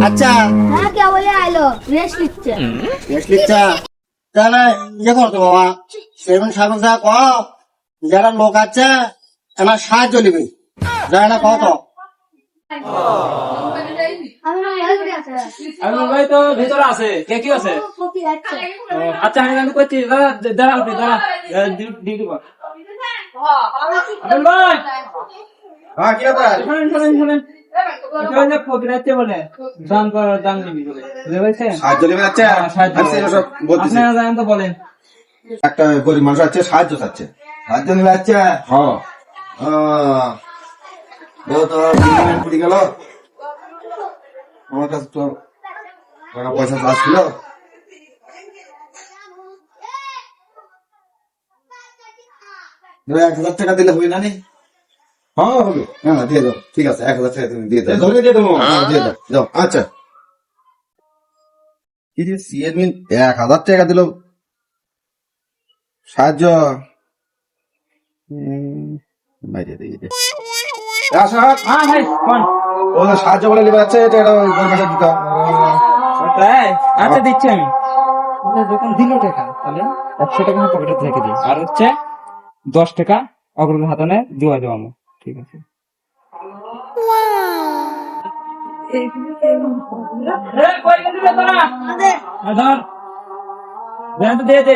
আচ্ছা হ্যাঁ কে বলে আইলো রেস্ট নিচ্ছে রেস্ট নিচ্ছা তাহলে ইয়ে করতো বাবা চেয়ারম্যান সাহেব যা কও যারা লোক আছে এনার সাহায্য নিবি যারা না কত আমি হেল্প আছে আমি ভাই তো ভিতরে আছে কে কি আছে কপি আছে আচ্ছা আমি করছি দাঁড়া দাঁড়া আপনি দাঁড়া ডিউটি কর আমিন ভাই হ্যাঁ কি ব্যাপার শুনেন শুনেন শুনেন এটা যে ফকিরাতে বলে দান করার দান নিবি বলে বুঝতে পারছেন সাহায্য নেবে যাচ্ছে সাহায্য আমি সেই সব বলতেছি আপনারা জানেন তো বলেন একটা গরিব মানুষ আছে সাহায্য চাচ্ছে সাহায্য নেবে যাচ্ছে হ্যাঁ দেখো তো ফুটি গেল আমার কাছে তো টাকা পয়সা চাষ ছিল 1,000 টাকা দিলে হবে না নি হ্যাঁ হবে হ্যাঁ দিয়ে দাও ঠিক আছে 1,000 টাকা তুমি দিয়ে দাও ধরে দিয়ে দেবো হ্যাঁ দিয়ে দাও যাও আচ্ছা কি যে চেয়ারম্যান 1,000 টাকা দিল সাহায্য বাইরে দিয়ে দে আচ্ছা হ্যাঁ ভাই কোন ও সাহায্য বলে নেবে যাচ্ছে এটা গরমেন্টের দিতে তাই আচ্ছা দিচ্ছি আমি যখন দিল টাকা তাহলে 100 টাকা আমার পকেটে রেখে দিই আর হচ্ছে 10 টাকা অগ্রগণ হাতানে দিয়ে দেবো আমি ঠিক আছে দিয়ে দে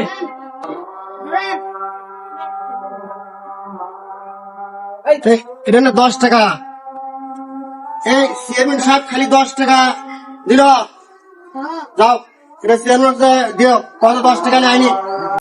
এটা না 10 টাকা এই চেয়ারম্যান সাহেব খালি 10 টাকা দিল যাও এটা চেয়ারম্যান দিও কত 10 টাকা নেয়নি